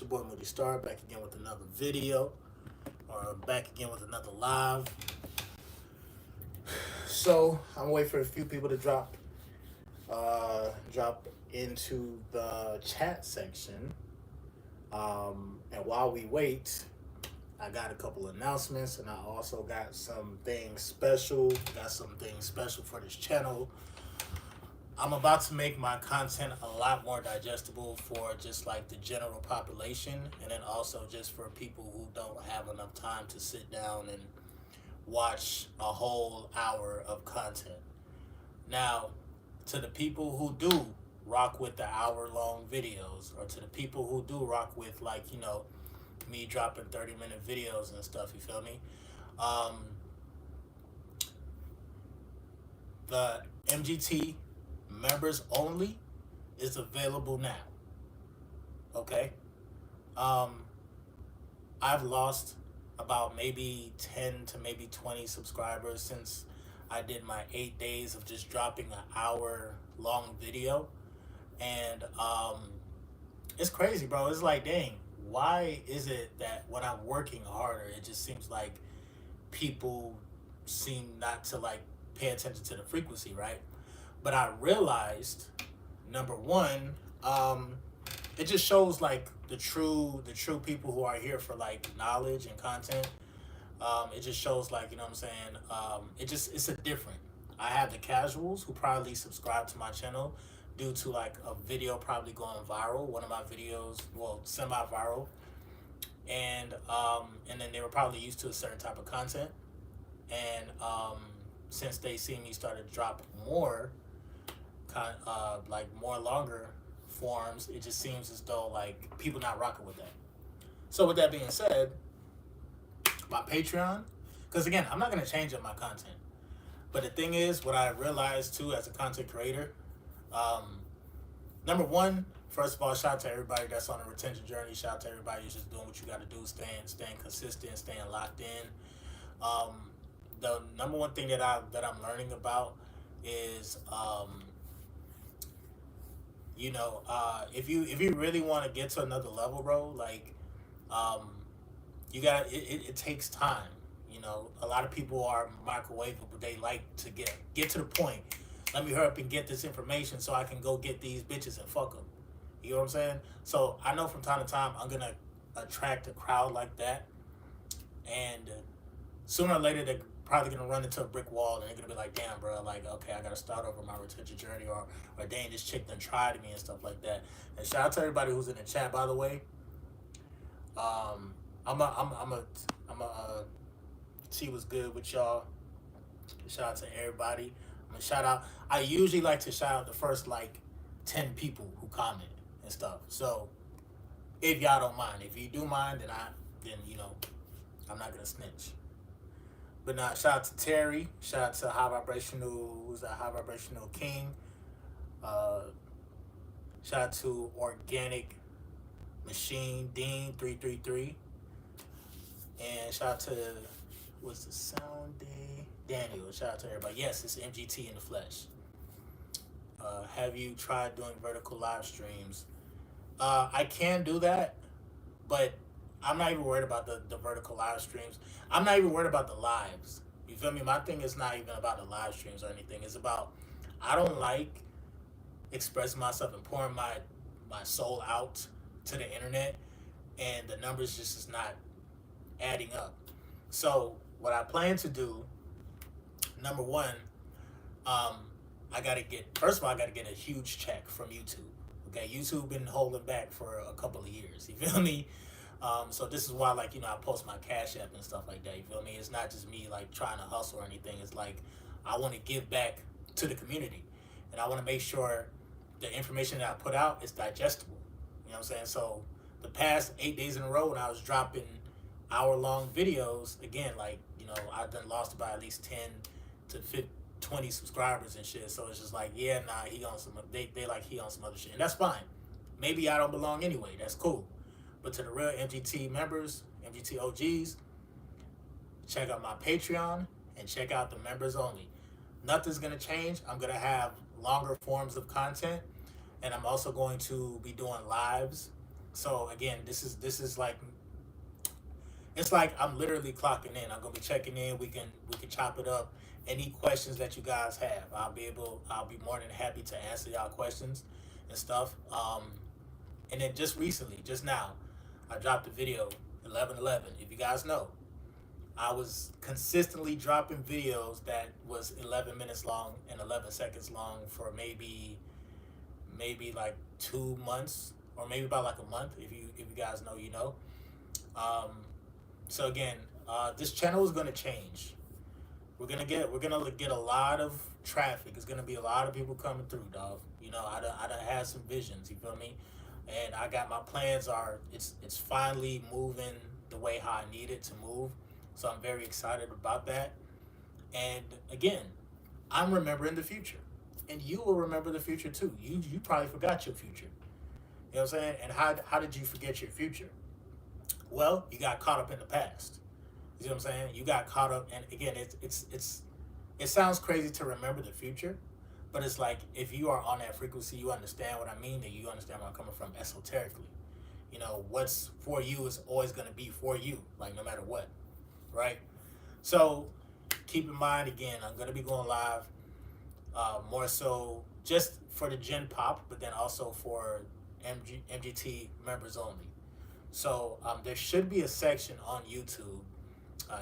your boy Moody Star, back again with another video, or back again with another live. So I'm waiting for a few people to drop into the chat section. And while we wait, I got a couple announcements, and I also got some things special. Got some things special for this channel. I'm about to make my content a lot more digestible for just like the general population, and then also just for people who don't have enough time to sit down and watch a whole hour of content. Now, to the people who do rock with the hour-long videos, or to the people who do rock with, like, me dropping 30-minute videos and stuff, you feel me? The MGT members only is available now. Okay? I've lost about maybe 10 to maybe 20 subscribers since I did my 8 days of just dropping an hour long video. And it's crazy, bro. It's like, dang, why is it that when I'm working harder, it just seems like people seem not to like pay attention to the frequency, right? But I realized, number one, it just shows like the true people who are here for like knowledge and content. It just shows like, you know what I'm saying? It's a different. I have the casuals who probably subscribe to my channel due to like a video probably going viral, one of my videos, well, semi-viral, and then they were probably used to a certain type of content, and since they see me started dropping more, like more longer forms, it just seems as though like people not rocking with that. So with that being said, my Patreon, because again, I'm not gonna change up my content, but the thing is, what I realized too as a content creator, number one, first of all, shout out to everybody that's on a retention journey. Shout out to everybody who's just doing what you got to do, staying consistent, staying locked in. The number one thing that I'm learning about is, if you really want to get to another level, bro, like, you got it takes time. A lot of people are microwavable. They like to get to the point. Let me hurry up and get this information so I can go get these bitches and fuck them. You know what I'm saying? So I know from time to time I'm gonna attract a crowd like that, and sooner or later they're probably gonna run into a brick wall, and they're gonna be like, damn, bro, like, okay, I gotta start over my retention journey, or dang, this chick done tried me and stuff like that. And shout out to everybody who's in the chat, by the way. I'm a see what's good with y'all. Shout out to everybody. I'm gonna shout out. I usually like to shout out the first like 10 people who comment and stuff. So if y'all don't mind, if you do mind, then I'm not gonna snitch. But now, shout out to Terry. Shout out to High Vibrational. Who's that? High Vibrational King. Shout out to Organic Machine Dean 333. And shout out to, what's the sound day? Daniel. Shout out to everybody. Yes, it's MGT in the flesh. Have you tried doing vertical live streams? I can do that, but I'm not even worried about the vertical live streams. I'm not even worried about the lives. You feel me? My thing is not even about the live streams or anything. It's about, I don't like expressing myself and pouring my soul out to the internet, and the numbers just is not adding up. So what I plan to do, number one, I gotta get, first of all, I gotta get a huge check from YouTube. Okay, YouTube been holding back for a couple of years. You feel me? So this is why, like, I post my Cash App and stuff like that. You feel me? It's not just me like trying to hustle or anything. It's like I want to give back to the community, and I want to make sure the information that I put out is digestible. You know what I'm saying? So the past 8 days in a row when I was dropping hour-long videos, again, like, I've done lost about at least 10 to 20 subscribers and shit. So it's just like, yeah, nah, he on some, they like he on some other shit, and that's fine. Maybe I don't belong anyway. That's cool. But to the real MGT members, MGT OGs, check out my Patreon and check out the members only. Nothing's gonna change. I'm gonna have longer forms of content, and I'm also going to be doing lives So again, this is like it's like I'm literally clocking in. I'm gonna be checking in. We can chop it up. Any questions that you guys have, I'll be more than happy to answer y'all questions and stuff. And then just recently, just now, I dropped a video 11:11. If you guys know, I was consistently dropping videos that was 11 minutes long and 11 seconds long for maybe like 2 months or maybe about like a month. If you guys know, you know. Um, so again, this channel is gonna change. We're gonna get a lot of traffic. It's gonna be a lot of people coming through, dog. You know, I done had some visions. You feel me? And I got my plans are it's finally moving the way how I need it to move. So I'm very excited about that. And again, I'm remembering the future, and you will remember the future too. You probably forgot your future. You know what I'm saying? And how did you forget your future? Well, you got caught up in the past. You see what I'm saying? You got caught up, and again, it sounds crazy to remember the future, but it's like if you are on that frequency, you understand what I mean, and you understand where I'm coming from esoterically. You know, what's for you is always going to be for you, like no matter what, right? So keep in mind, again, I'm going to be going live more so just for the Gen Pop, but then also for MGT members only. So there should be a section on YouTube.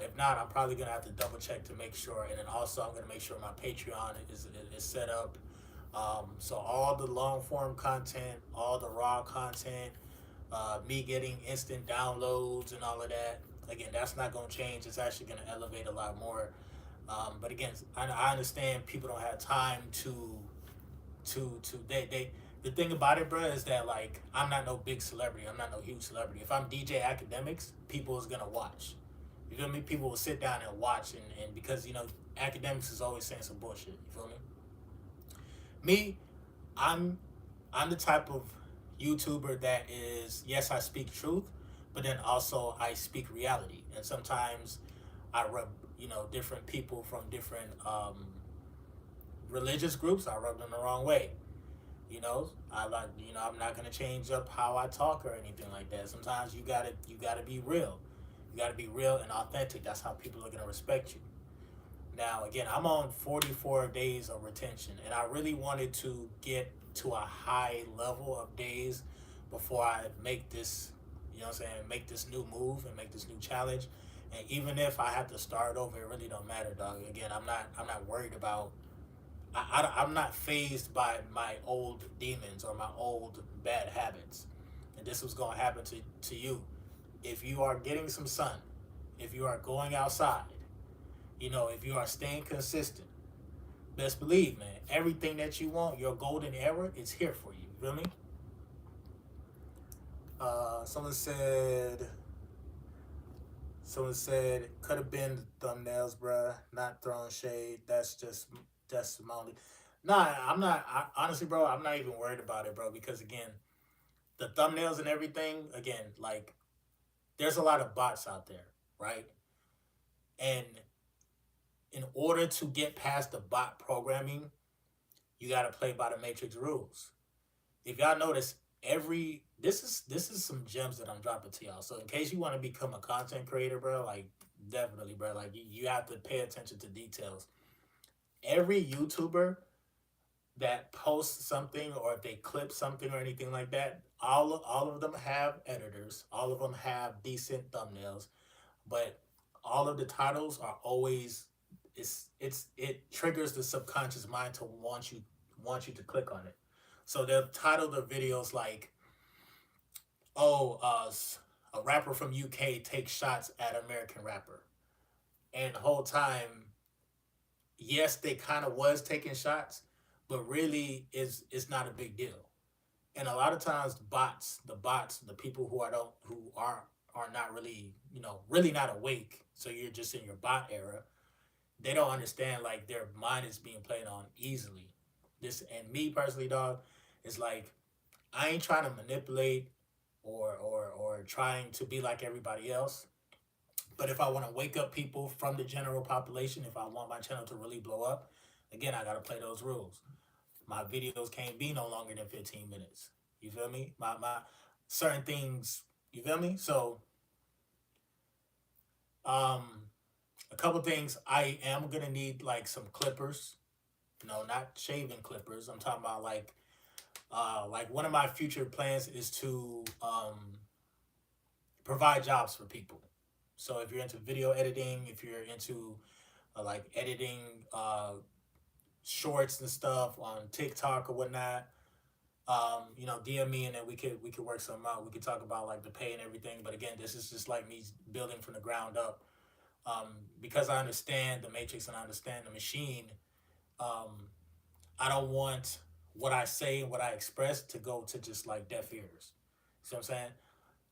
If not, I'm probably gonna have to double check to make sure, and then also I'm gonna make sure my Patreon is set up. So all the long form content, all the raw content, me getting instant downloads and all of that. Again, that's not gonna change. It's actually gonna elevate a lot more. But again, I understand people don't have time to they the thing about it, bro, is that like I'm not no big celebrity. I'm not no huge celebrity. If I'm DJ Academics, people is gonna watch. You feel me? People will sit down and watch, and because you know Academics is always saying some bullshit. You feel me? Me, I'm I'm the type of YouTuber that is yes, I speak truth, but then also I speak reality, and sometimes I rub different people from different religious groups. I rub them the wrong way. I like I'm not gonna change up how I talk or anything like that. Sometimes you gotta be real. You gotta be real and authentic. That's how people are gonna respect you. Now again, I'm on 44 days of retention, and I really wanted to get to a high level of days before I make this, what I'm saying, make this new move and make this new challenge. And even if I have to start over, it really don't matter, dog. Again, I'm not worried about I'm not phased by my old demons or my old bad habits. And this was going to happen to you. If you are getting some sun, if you are going outside, if you are staying consistent, best believe, man, everything that you want, your golden era, is here for you. You feel me? Someone said, could have been the thumbnails, bruh. Not throwing shade. That's my only. Nah, I'm not. Honestly, bro, I'm not even worried about it, bro. Because again, the thumbnails and everything. Again, like there's a lot of bots out there, right? And in order to get past the bot programming, you got to play by the matrix rules. If y'all notice, this is some gems that I'm dropping to y'all. So in case you want to become a content creator, bro, like definitely, bro, like you have to pay attention to details. Every YouTuber that posts something, or if they clip something or anything like that, all of them have editors. All of them have decent thumbnails, but all of the titles are always it triggers the subconscious mind to want you to click on it. So they'll title their videos like, "Oh, a rapper from UK takes shots at American rapper," and the whole time, yes, they kind of was taking shots, but really is not a big deal. And a lot of times, the people who are not really really not awake. So you're just in your bot era. They don't understand like their mind is being played on easily. This and me personally, dog, is like I ain't trying to manipulate or trying to be like everybody else. But if I want to wake up people from the general population, if I want my channel to really blow up, again, I got to play those rules. My videos can't be no longer than 15 minutes. You feel me? My certain things. You feel me? So, um, a couple things. I am gonna need like some clippers. No, not shaving clippers. I'm talking about like one of my future plans is to provide jobs for people. So if you're into video editing, if you're into like editing shorts and stuff on TikTok or whatnot, DM me and then we could work something out. We could talk about like the pay and everything. But again, this is just like me building from the ground up. Because I understand the matrix and I understand the machine. Um, I don't want what I say and what I express to go to just like deaf ears. See what I'm saying?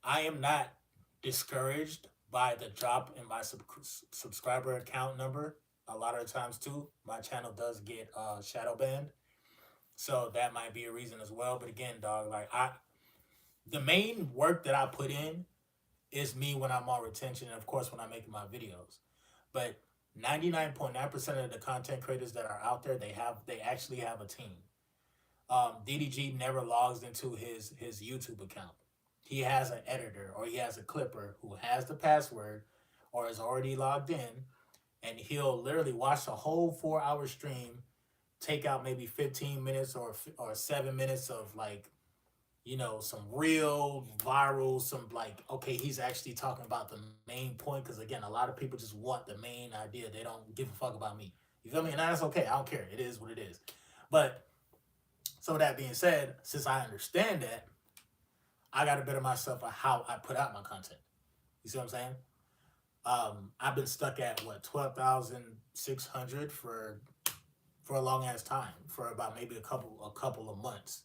I am not discouraged by the drop in my subscriber account number. A lot of the times too, my channel does get shadow banned, so that might be a reason as well. But again, dog, the main work that I put in is me when I'm on retention, and of course when I'm making my videos. But 99.9% of the content creators that are out there, they actually have a team. DDG never logs into his YouTube account. He has an editor or he has a clipper who has the password or is already logged in, and he'll literally watch the whole 4 hour stream, take out maybe 15 minutes or 7 minutes of like some real viral, some like okay, he's actually talking about the main point because again, a lot of people just want the main idea. They don't give a fuck about me. You feel me? And that's okay. I don't care. It is what it is. But so that being said, since I understand that, I got to better myself on how I put out my content. You see what I'm saying? I've been stuck at what 12,600 for a long ass time, for about maybe a couple of months.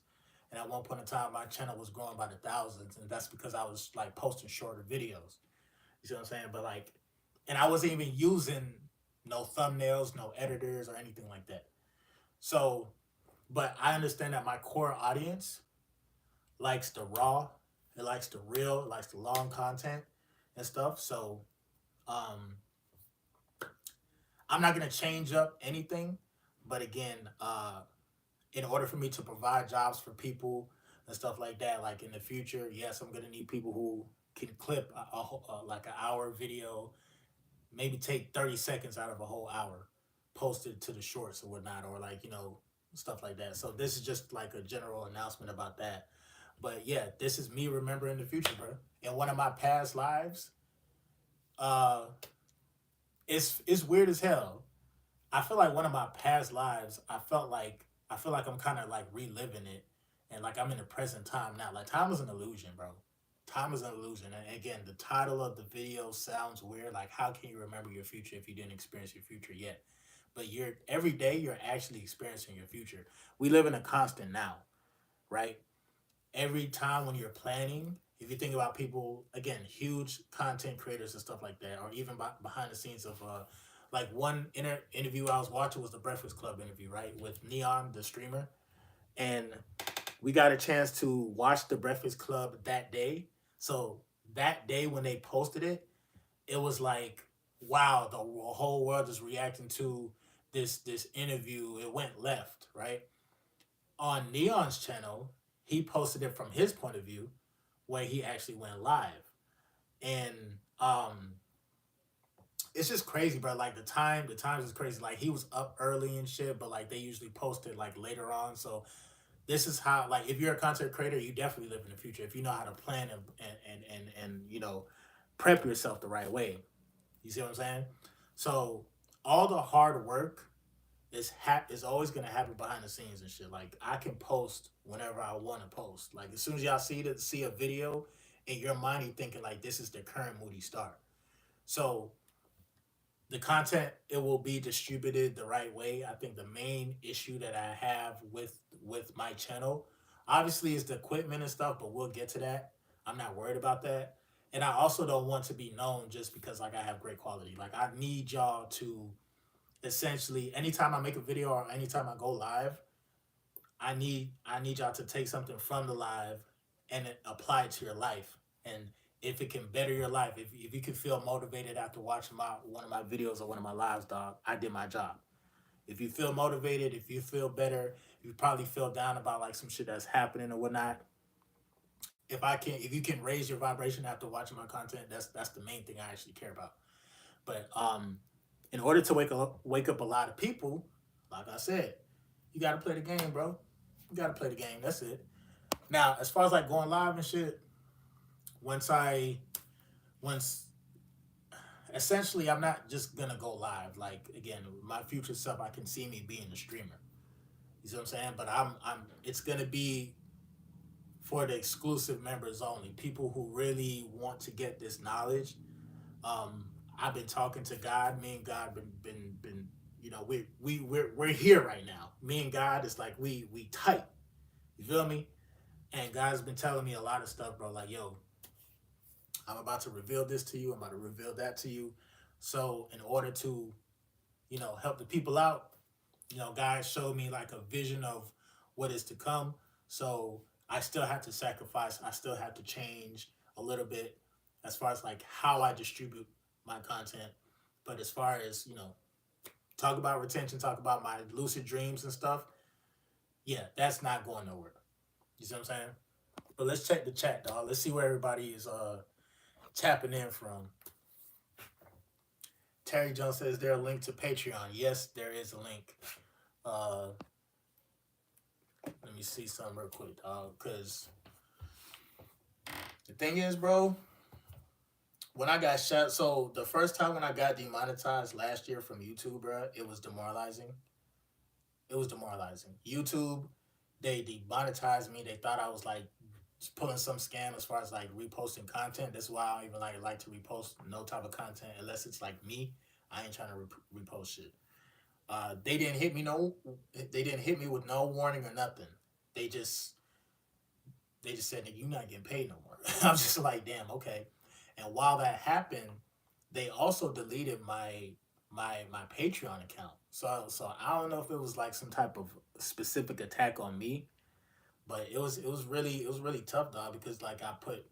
And at one point in time, my channel was growing by the thousands, and that's because I was like posting shorter videos. You see what I'm saying? But like, and I wasn't even using no thumbnails, no editors, or anything like that. So, but I understand that my core audience likes the raw, it likes the real, it likes the long content and stuff. So, um, I'm not gonna change up anything, but again, in order for me to provide jobs for people and stuff like that, like in the future, yes, I'm gonna need people who can clip like an hour video, maybe take 30 seconds out of a whole hour, post it to the shorts or whatnot, or like stuff like that. So this is just like a general announcement about that. But yeah, this is me remembering the future, bro. In one of my past lives, uh, it's weird as hell. I feel like one of my past lives, I feel like I'm kind of like reliving it, and like I'm in the present time now. Like time is an illusion, bro. Time is an illusion, and again, the title of the video sounds weird. Like, how can you remember your future if you didn't experience your future yet? But you're every day you're actually experiencing your future. We live in a constant now, right? Every time when you're planning, if you think about people again, huge content creators and stuff like that, or even behind the scenes of like one interview I was watching was the Breakfast Club interview, right, with Neon, the streamer, and we got a chance to watch the Breakfast Club that day. So that day when they posted it, it was like, wow, the whole world is reacting to this interview. It went left, right? On Neon's channel, he posted it from his point of view, where he actually went live, and it's just crazy, bro. Like the times is crazy. Like he was up early and shit, but like they usually post it like later on. So this is how, like, if you're a content creator, you definitely live in the future if you know how to plan and prep yourself the right way. You see what I'm saying? So all the hard work is always gonna happen behind the scenes and shit. Like I can post whenever I want to post. Like as soon as y'all see a video in your mind, you thinking like this is the current Moody Star. So the content, it will be distributed the right way. I think the main issue that I have with my channel, obviously, is the equipment and stuff, but we'll get to that. I'm not worried about that, and I also don't want to be known just because like I have great quality. Like I need y'all to essentially, anytime I make a video or anytime I go live, I need y'all to take something from the live and apply it to your life. And if it can better your life, if you can feel motivated after watching my one of my videos or one of my lives, dog, I did my job. If you feel motivated, if you feel better, if you probably feel down about like some shit that's happening or whatnot, if you can raise your vibration after watching my content, that's the main thing I actually care about. But in order to wake up a lot of people, like I said, you got to play the game, bro. You got to play the game. That's it. Now, as far as like going live and shit, once I once essentially I'm not just gonna go live. Like again, my future self, I can see me being a streamer. You see what I'm saying? But I'm it's gonna be for the exclusive members only. People who really want to get this knowledge. Um, I've been talking to God. Me and God been you know we're here right now. Me and God is like we tight. You feel me? And God's been telling me a lot of stuff, bro. Like yo, I'm about to reveal this to you. I'm about to reveal that to you. So in order to help the people out, God showed me like a vision of what is to come. So I still have to sacrifice. I still have to change a little bit as far as like how I distribute my content. But as far as, talk about retention, talk about my lucid dreams and stuff, yeah, that's not going nowhere. You see what I'm saying? But let's check the chat, dog. Let's see where everybody is tapping in from. Terry Jones says, "Is there a link to Patreon?" Yes, there is a link. Uh, Let me see something real quick, dog. Because the thing is, bro, when I got shot, so the first time when I got demonetized last year from YouTube, bro, it was demoralizing. It was demoralizing. YouTube, they demonetized me. They thought I was like pulling some scam as far as like reposting content. That's why I don't even like to repost no type of content unless it's like me. I ain't trying to repost shit. They didn't hit me they didn't hit me with no warning or nothing. They just they just said that you're not getting paid no more. I'm just like, damn, okay. And while that happened, they also deleted my Patreon account. So I don't know if it was like some type of specific attack on me, but it was really tough, dog, because like I put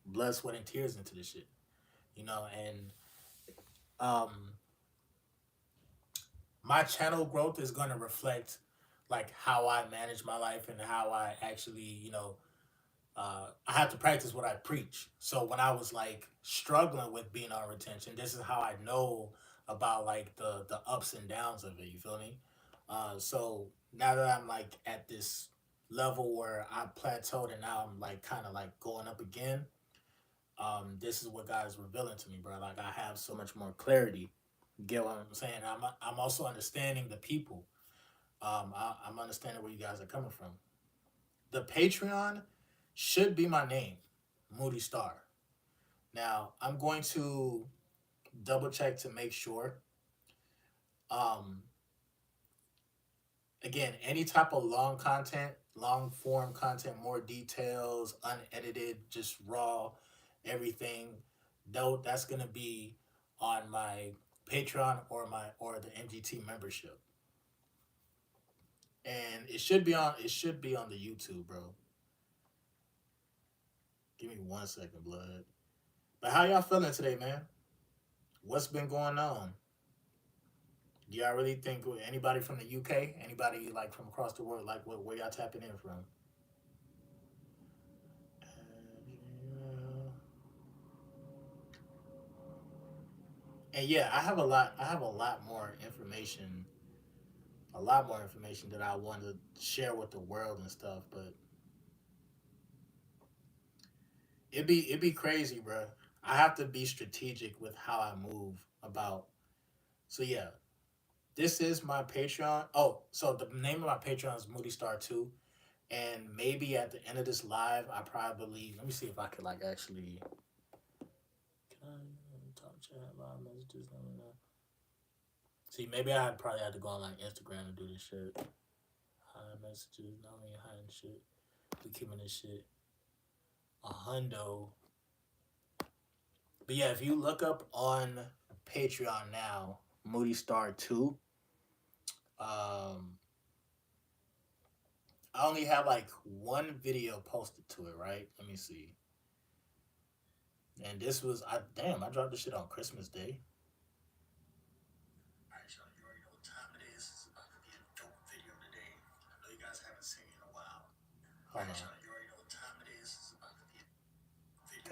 blood, sweat, and tears into this shit, and um my channel growth is gonna reflect like how I manage my life and how I actually, I have to practice what I preach. So when I was like struggling with being on retention, this is how I know about like the ups and downs of it. You feel me? So now that I'm like at this level where I plateaued and now I'm like kind of like going up again, this is what God is revealing to me, bro. Like I have so much more clarity. You get what I'm saying? I'm also understanding the people. I'm understanding where you guys are coming from. The Patreon should be my name, Moody Star. Now I'm going to double check to make sure. Um, Again, any type of long content, long form content, more details, unedited, just raw, everything. Though that's gonna be on my Patreon or the MGT membership, and it should be on the YouTube, bro. Give me 1 second, blood. But how y'all feeling today, man? What's been going on? Do y'all really think anybody from the UK, anybody like from across the world, like where y'all tapping in from? And yeah, I have a lot. I have a lot more information that I want to share with the world and stuff. But it'd be crazy, bro. I have to be strategic with how I move about. So yeah, this is my Patreon. Oh, so the name of my Patreon is Moody Star Two, and maybe at the end of this live, I probably let me see if I could like actually. Can I talk chat live messages? No. See, maybe I probably had to go on like Instagram and do this shit. Hide messages, not only hiding shit. We keeping this shit a hundo. But yeah, if you look up on Patreon now, Moody Star 2, um, I only have like one video posted to it, right? Let me see. And this was I dropped this shit on Christmas Day. Alright, y'all, you already know what time it is. It's about to be a dope video today. I know you guys haven't seen it in a while. Hold on. Alright, y'all, you already know what time it is. It's about to be a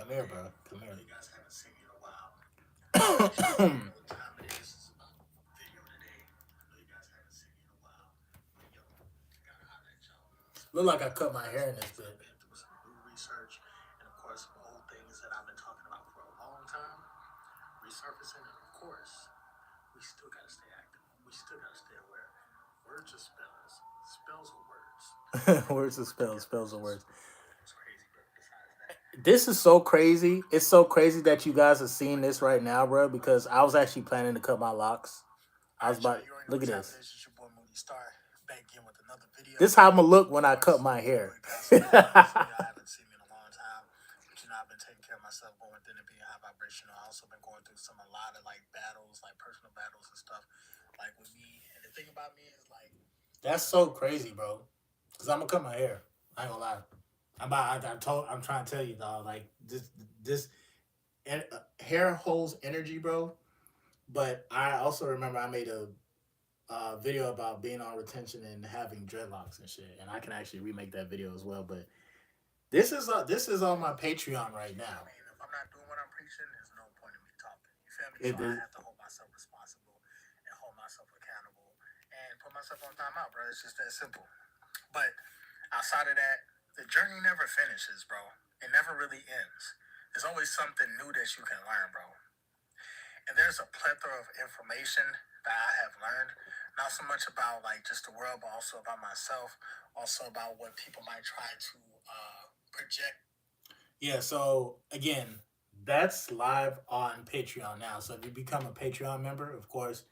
Come here, bro. Come here. You guys haven't seen me in a while. What time it is? It's about video today. I know you guys haven't seen me in a while. But yo, gotta holler at y'all. Look like I cut my hair in this I've bit. been through some new research, and of course, some old things that I've been talking about for a long time resurfacing, and of course, we still gotta stay active. We still gotta stay aware. Words are spells. Spells are words. Words of spells, spells of words. It's crazy, but besides that, This is so crazy. It's so crazy that you guys are seeing this right now, bro. Because I was actually planning to cut my locks. I all was right, y'all, about. you already know Look what at time it this. is. It's your boy Moody Star back again with another video. This how I'm gonna look when Of I cut course, my I know hair. you guys have been missing me. I haven't seen me in a long time. But you know, I've been taking care of myself, going within and being high vibrational. I also been going through a lot of like battles, like personal battles and stuff, like with me. And the thing about me is like, That's so crazy, bro. Cause I'm gonna cut my hair. I ain't gonna lie. I'm trying to tell you, dog. Like this hair holds energy, bro. But I also remember I made a video about being on retention and having dreadlocks and shit, and I can actually remake that video as well. But this is on my Patreon right I now. mean, if I'm not doing what I'm preaching, there's no point in me talking. You feel me? So It I is. have to hold myself responsible and hold myself accountable and put myself on timeout, bro. It's just that simple. But outside of that, the journey never finishes, bro. It never really ends. There's always something new that you can learn, bro. And there's a plethora of information that I have learned, not so much about like just the world, but also about myself, also about what people might try to project. Yeah. So again, that's live on Patreon now. So if you become a Patreon member, of course,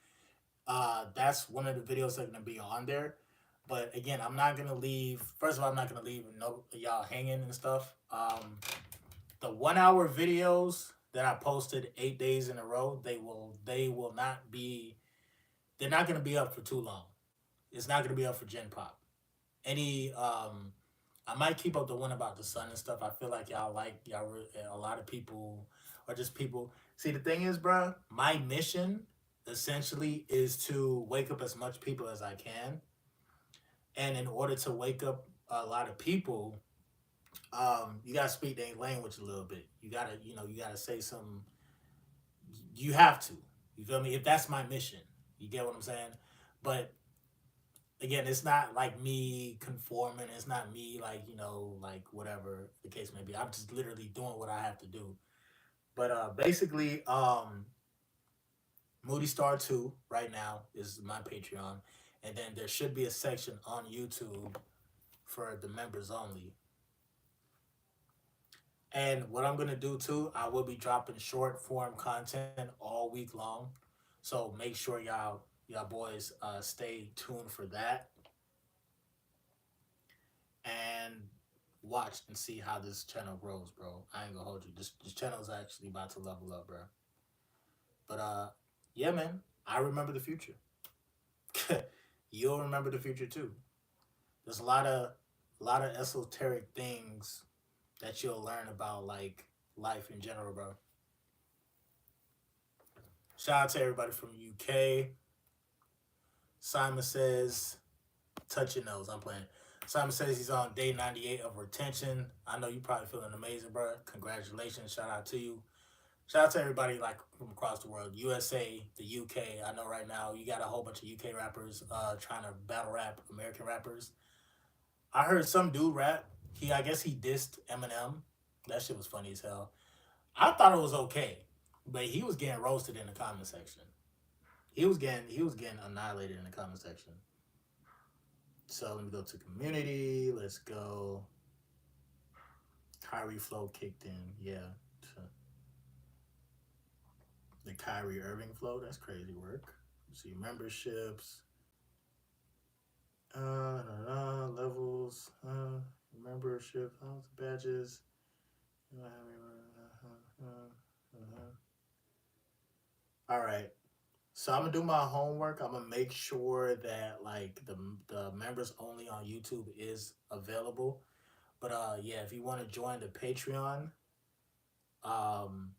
that's one of the videos that are gonna be on there. But again, I'm not gonna leave. First of all, I'm not gonna leave no y'all hanging and stuff. The 1 hour videos that I posted 8 days in a row, they will not be. They're not gonna be up for too long. It's not gonna be up for Gen Pop. Any I might keep up the one about the sun and stuff. I feel like a lot of people or just people. See, the thing is, bro, my mission essentially is to wake up as much people as I can, and in order to wake up a lot of people, you gotta speak their language a little bit. You gotta say some. You have to. You feel me? If that's my mission, you get what I'm saying. But again, it's not like me conforming. It's not me like like whatever the case may be. I'm just literally doing what I have to do. But basically, Moody Star 2 right now is my Patreon, and then there should be a section on YouTube for the members only. And what I'm gonna do too, I will be dropping short form content all week long. So make sure y'all boys stay tuned for that and watch and see how this channel grows, bro. I ain't gonna hold you. This channel is actually about to level up, bro. But yeah, man, I remember the future. You'll remember the future too. There's a lot of esoteric things that you'll learn about like life in general, bro. Shout out to everybody from UK. Simon says, touch your nose. I'm playing. Simon says he's on day 98 of retention. I know you probably feeling amazing, bro. Congratulations. Shout out to you. Shout out to everybody like from across the world. USA, the UK. I know right now you got a whole bunch of UK rappers trying to battle rap American rappers. I heard some dude rap. I guess he dissed Eminem. That shit was funny as hell. I thought it was okay, but he was getting roasted in the comment section. He was getting annihilated in the comment section. So let me go to community. Let's go. Kyrie Flow kicked in. Yeah. The Kyrie Irving flow. That's crazy work. See memberships. Levels. Membership. Badges. All right. So I'm gonna do my homework. I'm gonna make sure that like the members only on YouTube is available. But yeah, if you want to join the Patreon, um,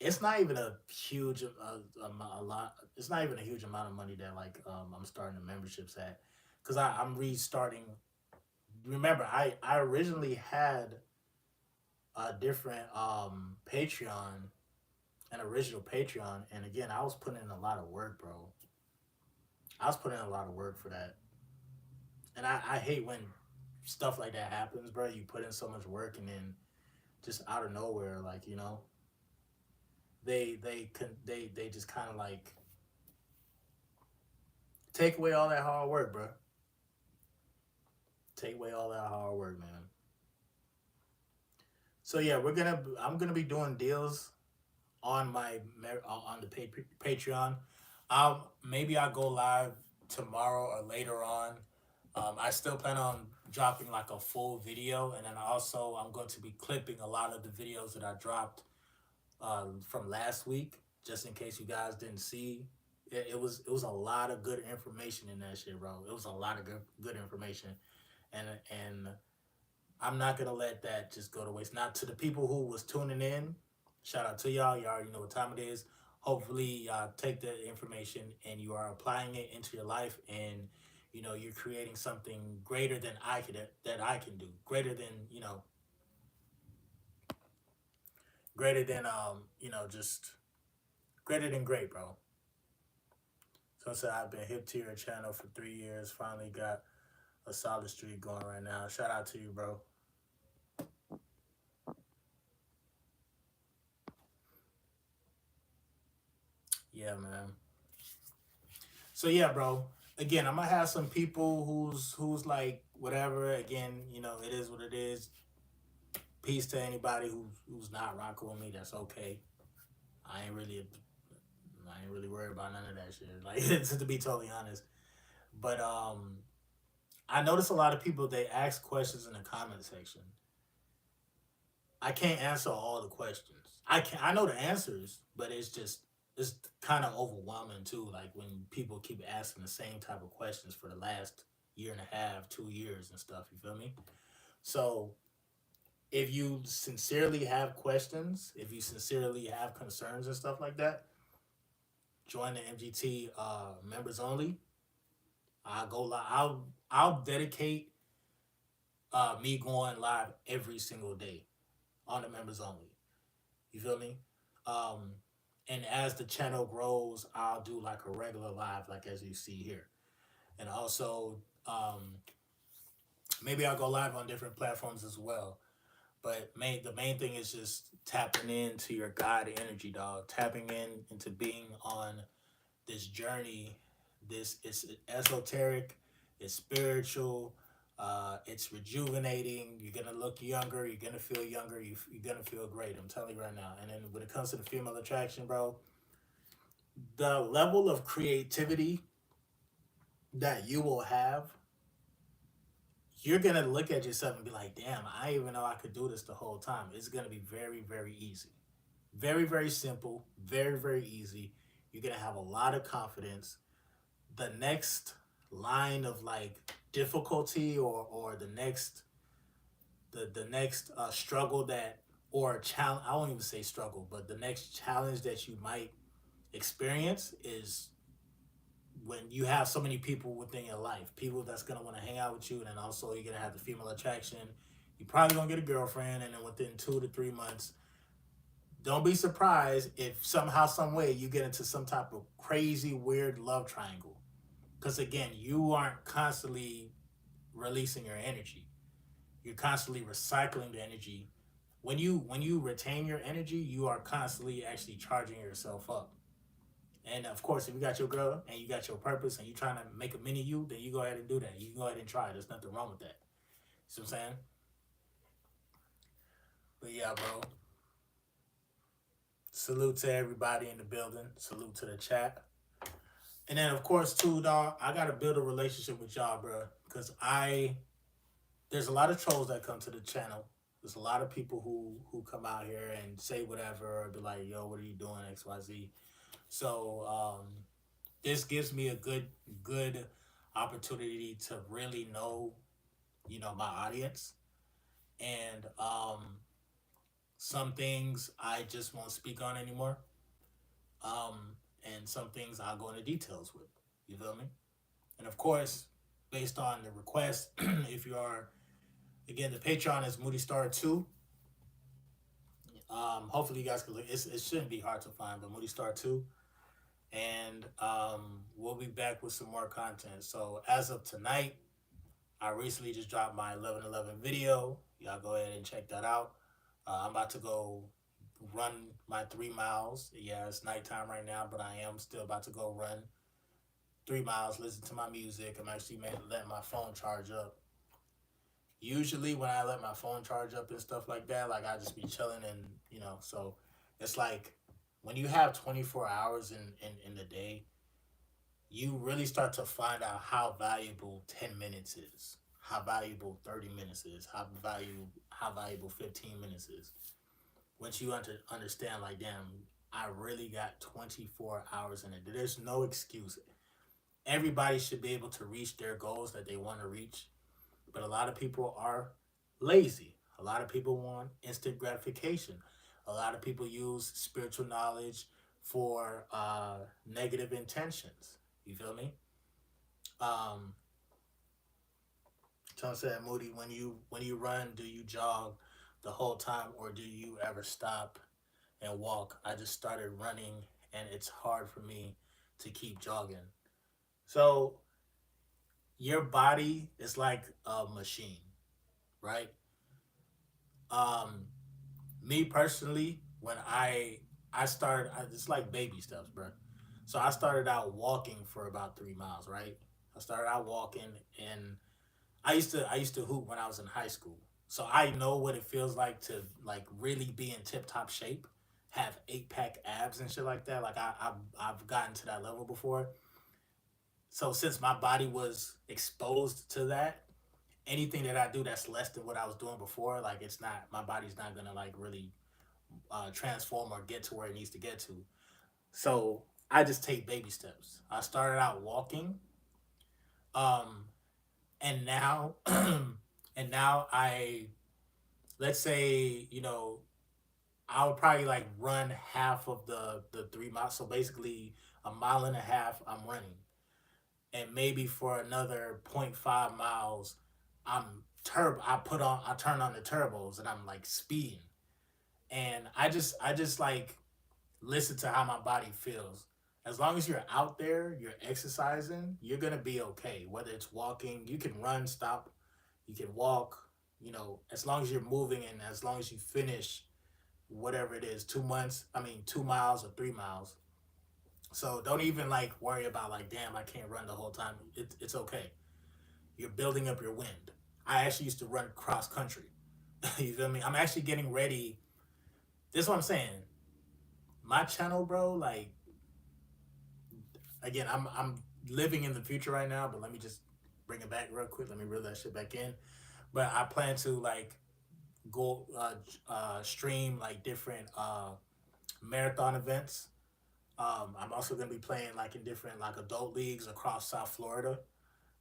it's not even a huge a lot. It's not even a huge amount of money that like I'm starting the memberships at, because I'm restarting. Remember, I originally had a different Patreon, an original Patreon, and again, I was putting in a lot of work, bro. I was putting in a lot of work for that, and I hate when stuff like that happens, bro. You put in so much work and then just out of nowhere, like they just kind of like take away all that hard work, bro. Take away all that hard work, man. So yeah, I'm gonna be doing deals on on the Patreon. Maybe I'll go live tomorrow or later on. I still plan on dropping like a full video, and then also I'm going to be clipping a lot of the videos that I dropped from last week, just in case you guys didn't see. It was a lot of good information in that shit, bro. It was a lot of good information, and I'm not gonna let that just go to waste. Now, to the people who was tuning in, shout out to y'all. You already know what time it is. Hopefully, y'all take the information and you are applying it into your life, and you're creating something greater than I can do. Greater than just greater than great, bro. So I said I've been hip to your channel for 3 years. Finally got a solid streak going right now. Shout out to you, bro. Yeah, man. So yeah, bro. Again, I'm gonna have some people who's like whatever. Again, it is what it is. Peace to anybody who's not rocking with me. That's okay. I ain't really I ain't really worried about none of that shit. Like to be totally honest. But I notice a lot of people they ask questions in the comment section. I can't answer all the questions. I know the answers, but it's kind of overwhelming too. Like when people keep asking the same type of questions for the last year and a half, 2 years and stuff. You feel me? So if you sincerely have questions, if you sincerely have concerns and stuff like that, join the MGT members only. I'll go live. I'll dedicate me going live every single day on the members only. You feel me? Um, and as the channel grows, I'll do like a regular live, like as you see here. And also, maybe I'll go live on different platforms as well. But the main thing is just tapping into your God energy, dog. Tapping into being on this journey. This it's esoteric, it's spiritual, it's rejuvenating. You're gonna look younger. You're gonna feel younger. You're gonna feel great. I'm telling you right now. And then when it comes to the female attraction, bro, the level of creativity that you will have, you're gonna look at yourself and be like, "Damn, I didn't even know I could do this the whole time." It's gonna be very, very easy, very, very simple, very, very easy. You're gonna have a lot of confidence. The next line of like difficulty or the next struggle that or challenge, I won't even say struggle, but the next challenge that you might experience is when you have so many people within your life, people that's gonna want to hang out with you, and then also you're gonna have the female attraction. You probably gonna get a girlfriend, and then within 2 to 3 months, don't be surprised if somehow, some way, you get into some type of crazy, weird love triangle. Because again, you aren't constantly releasing your energy. You're constantly recycling the energy. When you retain your energy, you are constantly actually charging yourself up. And of course, if you got your girl and you got your purpose and you're trying to make a mini you, then you go ahead and do that. You can go ahead and try. There's nothing wrong with that. See what I'm saying? But yeah, bro. Salute to everybody in the building. Salute to the chat. And then of course too, dog, I gotta build a relationship with y'all, bro. Cause there's a lot of trolls that come to the channel. There's a lot of people who come out here and say whatever or be like, yo, what are you doing? XYZ. So this gives me a good opportunity to really know, my audience. And some things I just won't speak on anymore. And some things I'll go into details with. You feel me? And of course, based on the request, if you are again the Patreon is Moody Star 2. Hopefully you guys can look. It shouldn't be hard to find, but Moody Star 2. And we'll be back with some more content. So as of tonight, I recently just dropped my 11/11 video. Y'all go ahead and check that out. I'm about to go run my 3 miles. Yeah, it's nighttime right now, but I am still about to go run 3 miles, listen to my music. I'm actually letting my phone charge up. Usually, when I let my phone charge up and stuff like that, like I just be chilling and so it's like when you have 24 hours in the day, you really start to find out how valuable 10 minutes is, how valuable 30 minutes is, how valuable 15 minutes is. Once you understand, like, damn, I really got 24 hours in it. There's no excuse. Everybody should be able to reach their goals that they want to reach, but a lot of people are lazy. A lot of people want instant gratification. A lot of people use spiritual knowledge for negative intentions. You feel me? Um, so I said, Moody, when you run, do you jog the whole time, or do you ever stop and walk? I just started running, and it's hard for me to keep jogging. So your body is like a machine, right? Um, Me personally, when I started, it's like baby steps, bro. So I started out walking for about 3 miles, right? I started out walking, and I used to hoop when I was in high school, so I know what it feels like to like really be in tip top shape, have 8 pack abs and shit like that. Like I've gotten to that level before. So since my body was exposed to that, anything that I do that's less than what I was doing before, like it's not my body's not gonna like really transform or get to where it needs to get to. So I just take baby steps. I started out walking, um, and now, and now let's say, I would probably like run half of the 3 miles. So basically, a mile and a half I'm running, and maybe for another point 0.5 miles, I turn on the turbos and I'm like speeding, and I just like listen to how my body feels. As long as you're out there, you're exercising, you're gonna be okay. Whether it's walking, you can run, stop, you can walk. As long as you're moving and as long as you finish whatever it is, 2 months. I mean, 2 miles or 3 miles. So don't even like worry about like, damn, I can't run the whole time. It's okay. You're building up your wind. I actually used to run cross country. You feel me? I'm actually getting ready. This is what I'm saying. My channel, bro, like again, I'm living in the future right now, but let me just bring it back real quick. Let me reel that shit back in. But I plan to like go stream like different marathon events. I'm also gonna be playing like in different like adult leagues across South Florida,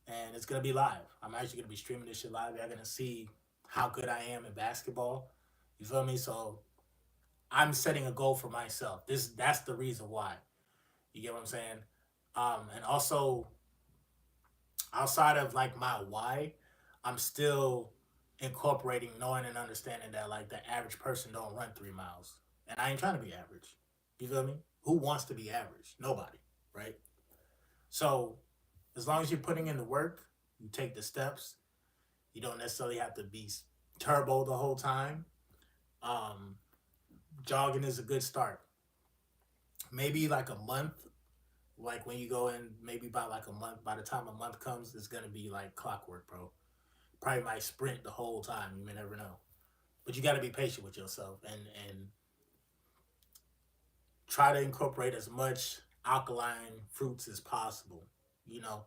and it's gonna be live. I'm actually gonna be streaming this shit live. You're gonna see how good I am in basketball. You feel me? So I'm setting a goal for myself. That's the reason why. You get what I'm saying? And also outside of like my why, I'm still incorporating knowing and understanding that like the average person don't run 3 miles. And I ain't trying to be average. You feel me? Who wants to be average? Nobody, right? So as long as you're putting in the work, you take the steps, you don't necessarily have to be turbo the whole time. Um, Jogging is a good start. Maybe like a month, like when you go in, maybe by like a month, by the time a month comes, it's gonna be like clockwork, bro. Probably might sprint the whole time. You may never know. But you got to be patient with yourself and try to incorporate as much alkaline fruits as possible. You know,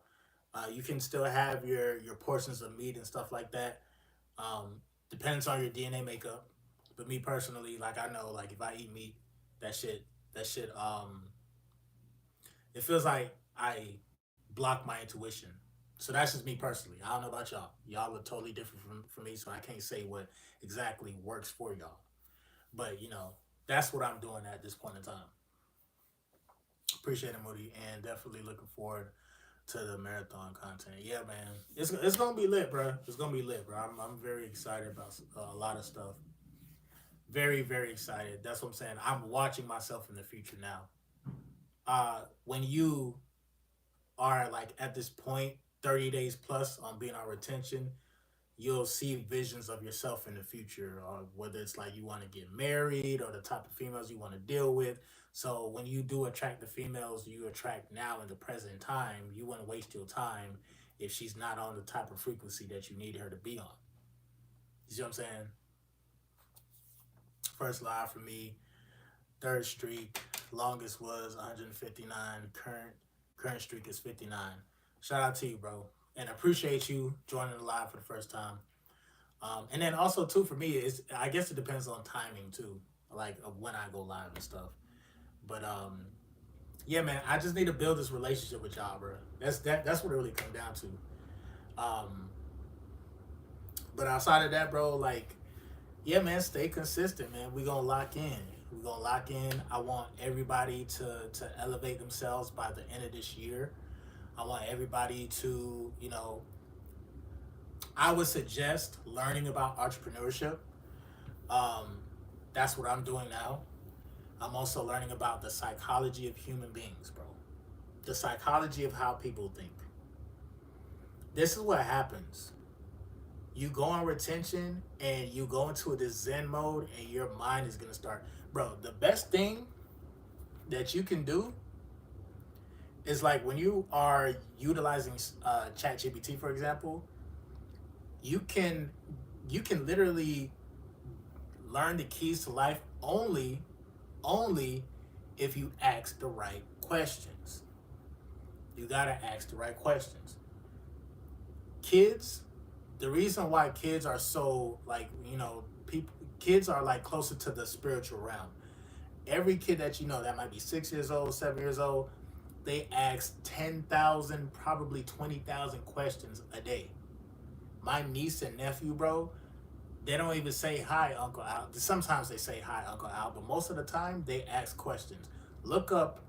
you can still have your portions of meat and stuff like that. Depends on your DNA makeup. But me personally, like I know, like if I eat meat, that shit, it feels like I block my intuition. So that's just me personally. I don't know about y'all. Y'all are totally different from me, so I can't say what exactly works for y'all. But that's what I'm doing at this point in time. Appreciate it, Moody, and definitely looking forward to the marathon content. Yeah, man, it's gonna be lit, bro. It's gonna be lit, bro. I'm very excited about a lot of stuff. Very, very excited. That's what I'm saying. I'm watching myself in the future now. When you are like at this point, 30 days plus on being on retention, you'll see visions of yourself in the future, or whether it's like you want to get married or the type of females you want to deal with. So when you do attract the females you attract now in the present time, you wouldn't waste your time if she's not on the type of frequency that you need her to be on. You see what I'm saying? First live for me, third streak, longest was 159. Current streak is 59. Shout out to you, bro, and I appreciate you joining the live for the first time. And then also too for me is I guess it depends on timing too, like of when I go live and stuff. But yeah, man, I just need to build this relationship with y'all, bro. That's what it really comes down to. Um, but outside of that, bro, like yeah, man, stay consistent, man. We gonna lock in. We gonna lock in. I want everybody to elevate themselves by the end of this year. I want everybody to, I would suggest learning about entrepreneurship. Um, that's what I'm doing now. I'm also learning about the psychology of human beings, bro. The psychology of how people think. This is what happens. You go on retention and you go into this Zen mode, and your mind is gonna start. Bro, the best thing that you can do is like when you are utilizing ChatGPT, for example, you can literally learn the keys to life only if you ask the right questions. You gotta ask the right questions. Kids, the reason why kids are so like, people kids are like closer to the spiritual realm. Every kid that you know that might be 6 years old, 7 years old, they ask 10,000, probably 20,000 questions a day. My niece and nephew, bro, they don't even say hi, Uncle Al. Sometimes they say hi, Uncle Al, but most of the time they ask questions. Look up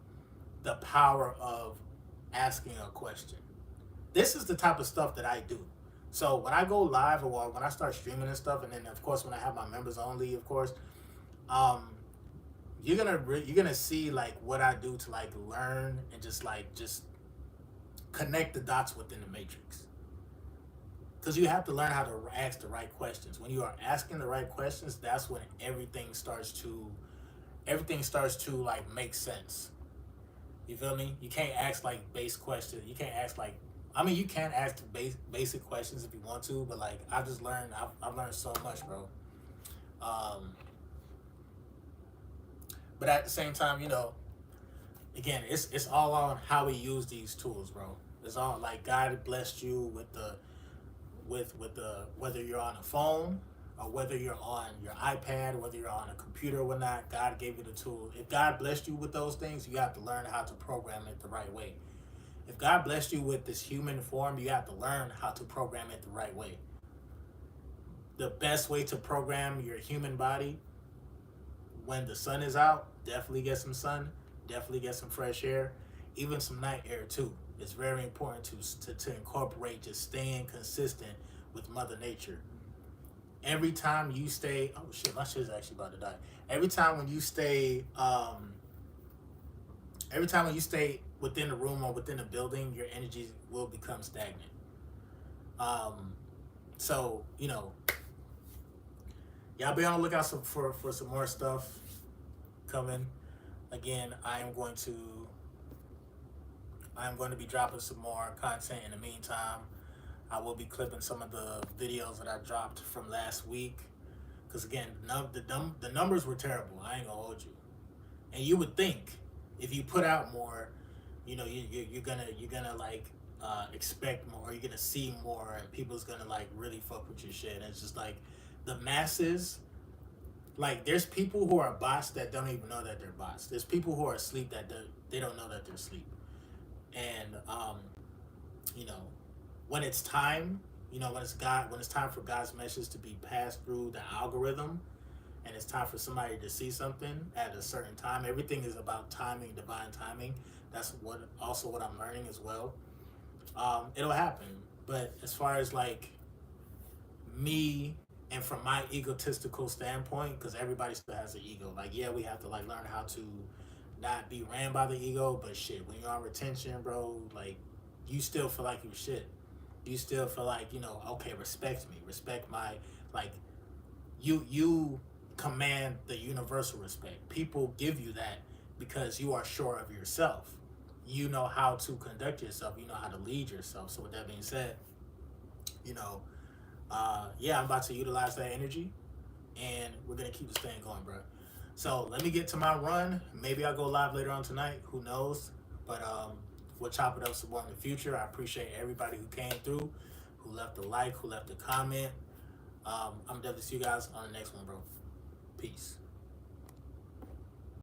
the power of asking a question. This is the type of stuff that I do. So when I go live or when I start streaming and stuff, and then of course when I have my members only, of course, um, you're gonna see like what I do to like learn and just connect the dots within the matrix. Because you have to learn how to ask the right questions. When you are asking the right questions, that's when everything starts to like make sense. You feel me? You can't ask like base questions. You can't ask like, I mean, you can ask basic questions if you want to, but like I've learned so much, bro. Um, but at the same time, again, it's all on how we use these tools, bro. It's all like God blessed you with the whether you're on a phone or whether you're on your iPad, whether you're on a computer or whatnot. God gave you the tool. If God blessed you with those things, you have to learn how to program it the right way. If God blessed you with this human form, you have to learn how to program it the right way. The best way to program your human body when the sun is out, definitely get some sun, definitely get some fresh air, even some night air too. It's very important to incorporate just staying consistent with Mother Nature. Every time you stay, oh shit, my shit's actually about to die. Every time when you stay, every time when you stay within the room or within a building, your energy will become stagnant. Um, so y'all be on the lookout for some more stuff coming. Again, I am going to be dropping some more content in the meantime. I will be clipping some of the videos that I dropped from last week. Because again, the numbers were terrible. I ain't gonna hold you. And you would think if you put out more, you're gonna like expect more. You're gonna see more, and people's gonna like really fuck with your shit. And it's just like the masses. Like there's people who are bots that don't even know that they're bots. There's people who are asleep that they don't know that they're asleep. And you know, when it's time, when it's time for God's message to be passed through the algorithm, and it's time for somebody to see something at a certain time. Everything is about timing, divine timing. That's what I'm learning as well. It'll happen, but as far as like me And from my egotistical standpoint, because everybody still has an ego, like, yeah, we have to like learn how to not be ran by the ego, but shit, when you're on retention, bro, like, you still feel like you shit. You still feel like, okay, respect me, respect my, like, you command the universal respect. People give you that because you are sure of yourself. You know how to conduct yourself. You know how to lead yourself. So with that being said, you know, yeah, I'm about to utilize that energy, and we're gonna keep this thing going, bro. So let me get to my run. Maybe I'll go live later on tonight. Who knows? But we'll chop it up some more in the future. I appreciate everybody who came through, who left a like, who left a comment. I'm definitely see you guys on the next one, bro. Peace.